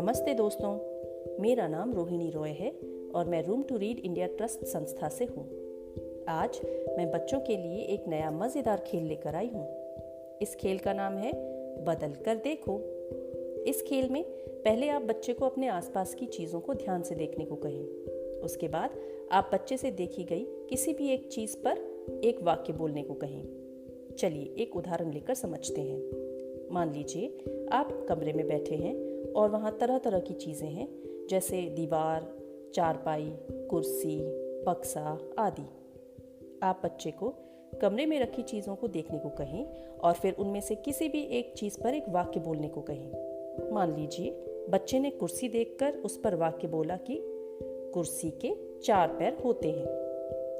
नमस्ते दोस्तों, मेरा नाम रोहिणी रॉय है और मैं room to read India trust संस्था से हूँ। आज मैं बच्चों के लिए एक नया मज़ेदार खेल लेकर आई हूँ। इस खेल का नाम है बदल कर देखो। इस खेल में पहले आप बच्चे को अपने आसपास की चीज़ों को ध्यान से देखने को कहें। उसके बाद आप बच्चे से देखी गई किसी भी एक चीज़ पर एक वाक्य बोलने को कहें। चलिए एक उदाहरण लेकर समझते हैं। मान लीजिए आप कमरे में बैठे हैं और वहाँ तरह तरह की चीज़ें हैं, जैसे दीवार, चारपाई, कुर्सी, बक्सा आदि। आप बच्चे को कमरे में रखी चीज़ों को देखने को कहें और फिर उनमें से किसी भी एक चीज़ पर एक वाक्य बोलने को कहें। मान लीजिए बच्चे ने कुर्सी देखकर उस पर वाक्य बोला कि कुर्सी के 4 पैर होते हैं।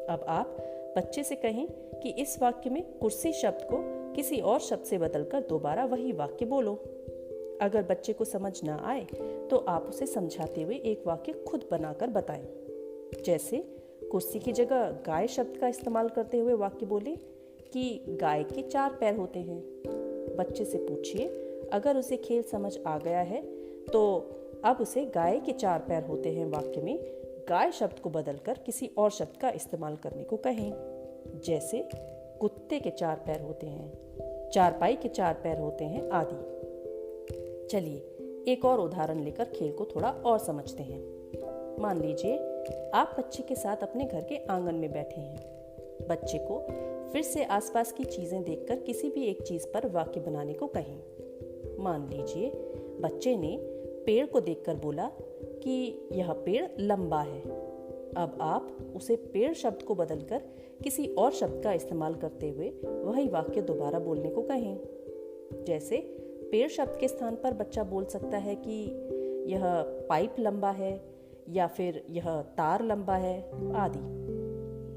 अब आप बच्चे से कहें कि इस वाक्य में कुर्सी शब्द को किसी और शब्द से बदलकर दोबारा वही वाक्य बोलो। अगर बच्चे को समझ ना आए तो आप उसे समझाते हुए एक वाक्य खुद बनाकर बताएं। जैसे कुर्सी की जगह गाय शब्द का इस्तेमाल करते हुए वाक्य बोले कि गाय के 4 पैर होते हैं। बच्चे से पूछिए, अगर उसे खेल समझ आ गया है तो अब उसे गाय के 4 पैर होते हैं वाक्य में गाय शब्द को बदलकर किसी और शब्द का इस्तेमाल करने को कहें। जैसे कुत्ते के 4 पैर होते हैं, चारपाई के 4 पैर होते हैं आदि। चलिए एक और उदाहरण लेकर खेल को थोड़ा और समझते हैं। मान लीजिए आप बच्चे के साथ अपने घर के आंगन में बैठे हैं। बच्चे को फिर से आसपास की चीजें देखकर किसी भी एक चीज पर वाक्य बनाने को कहें। मान लीजिए बच्चे ने पेड़ को देखकर बोला कि यह पेड़ लंबा है। अब आप उसे पेड़ शब्द को बदलकर किसी और शब्द का इस्तेमाल करते हुए वही वाक्य दोबारा बोलने को कहें। जैसे पेड़ शब्द के स्थान पर बच्चा बोल सकता है कि यह पाइप लंबा है या फिर यह तार लंबा है आदि।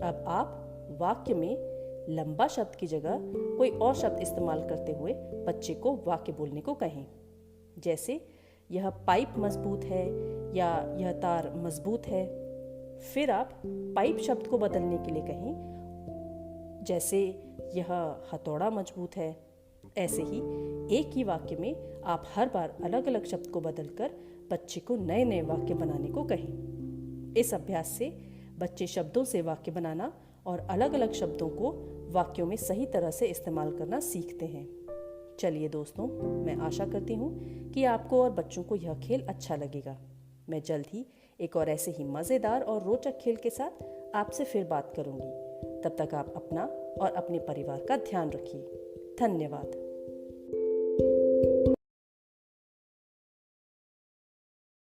अब आप वाक्य में लंबा शब्द की जगह कोई और शब्द इस्तेमाल करते हुए बच्चे को वाक्य बोलने को कहें। जैसे यह पाइप मजबूत है या यह तार मजबूत है। फिर आप पाइप शब्द को बदलने के लिए कहें, जैसे यह हथौड़ा मजबूत है। ऐसे ही एक ही वाक्य में आप हर बार अलग अलग शब्द को बदलकर बच्चे को नए नए वाक्य बनाने को कहें। इस अभ्यास से बच्चे शब्दों से वाक्य बनाना और अलग अलग शब्दों को वाक्यों में सही तरह से इस्तेमाल करना सीखते हैं। चलिए दोस्तों, मैं आशा करती हूँ कि आपको और बच्चों को यह खेल अच्छा लगेगा। मैं जल्द ही एक और ऐसे ही मज़ेदार और रोचक खेल के साथ आपसे फिर बात करूंगी। तब तक आप अपना और अपने परिवार का ध्यान रखिए। धन्यवाद।